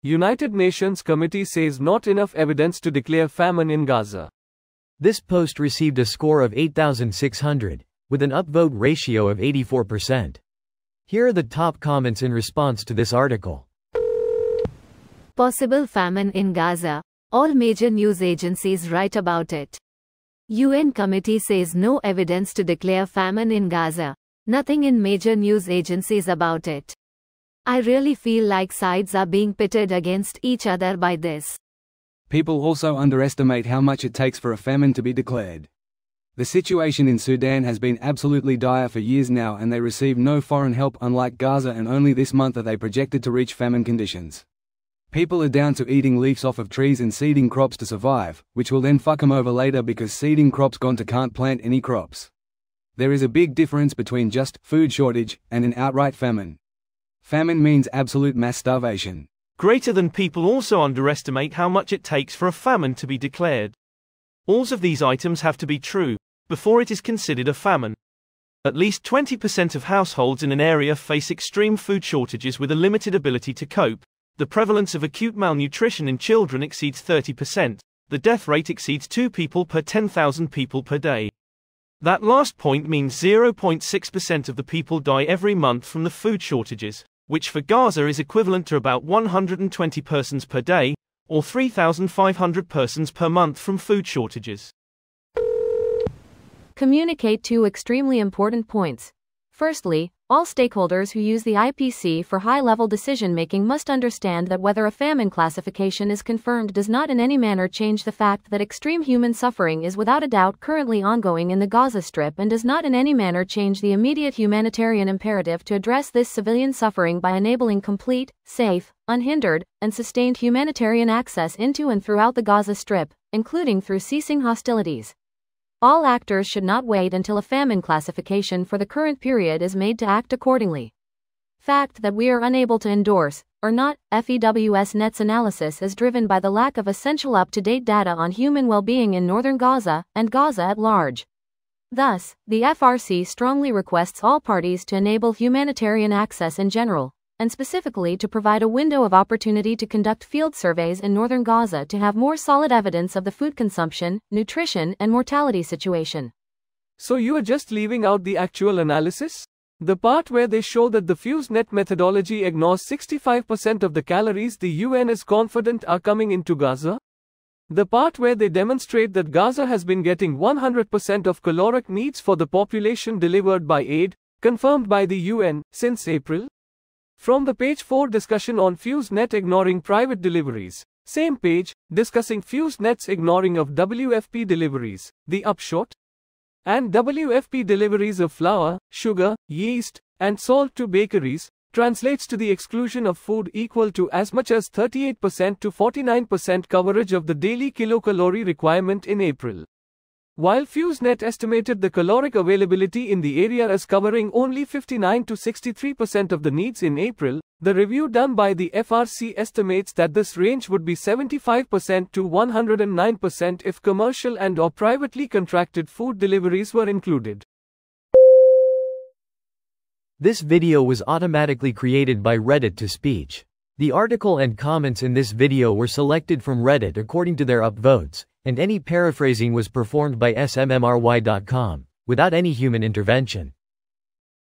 United Nations Committee says not enough evidence to declare famine in Gaza. This post received a score of 8,600, with an upvote ratio of 84%. Here are the top comments in response to this article. Possible famine in Gaza. All major news agencies write about it. UN committee says no evidence to declare famine in Gaza. Nothing in major news agencies about it. I really feel like sides are being pitted against each other by this. People also underestimate how much it takes for a famine to be declared. The situation in Sudan has been absolutely dire for years now, and they receive no foreign help, unlike Gaza, and only this month are they projected to reach famine conditions. People are down to eating leaves off of trees and seeding crops to survive, which will then fuck them over later because seeding crops gone to can't plant any crops. There is a big difference between just food shortage and an outright famine. Famine means absolute mass starvation. Greater than people also underestimate how much it takes for a famine to be declared. All of these items have to be true before it is considered a famine. At least 20% of households in an area face extreme food shortages with a limited ability to cope. The prevalence of acute malnutrition in children exceeds 30%. The death rate exceeds 2 people per 10,000 people per day. That last point means 0.6% of the people die every month from the food shortages, which for Gaza is equivalent to about 120 persons per day, or 3,500 persons per month from food shortages. Communicate 2 extremely important points. Firstly, all stakeholders who use the IPC for high-level decision-making must understand that whether a famine classification is confirmed does not in any manner change the fact that extreme human suffering is without a doubt currently ongoing in the Gaza Strip, and does not in any manner change the immediate humanitarian imperative to address this civilian suffering by enabling complete, safe, unhindered, and sustained humanitarian access into and throughout the Gaza Strip, including through ceasing hostilities. All actors should not wait until a famine classification for the current period is made to act accordingly. Fact that we are unable to endorse, or not, FEWS-NET's analysis is driven by the lack of essential up-to-date data on human well-being in northern Gaza, and Gaza at large. Thus, the FRC strongly requests all parties to enable humanitarian access in general, and specifically to provide a window of opportunity to conduct field surveys in northern Gaza to have more solid evidence of the food consumption, nutrition, and mortality situation. So you are just leaving out the actual analysis? The part where they show that the FEWS-NET methodology ignores 65% of the calories the UN is confident are coming into Gaza? The part where they demonstrate that Gaza has been getting 100% of caloric needs for the population delivered by aid, confirmed by the UN, since April? From the page 4 discussion on FEWS-NET ignoring private deliveries. Same page, discussing FEWS-NET's ignoring of WFP deliveries, the upshot? And WFP deliveries of flour, sugar, yeast, and salt to bakeries, translates to the exclusion of food equal to as much as 38% to 49% coverage of the daily kilocalorie requirement in April. While FEWS-NET estimated the caloric availability in the area as covering only 59 to 63% of the needs in April, the review done by the FRC estimates that this range would be 75% to 109% if commercial and/or privately contracted food deliveries were included. This video was automatically created by Reddit to Speech. The article and comments in this video were selected from Reddit according to their upvotes, and any paraphrasing was performed by smmry.com, without any human intervention.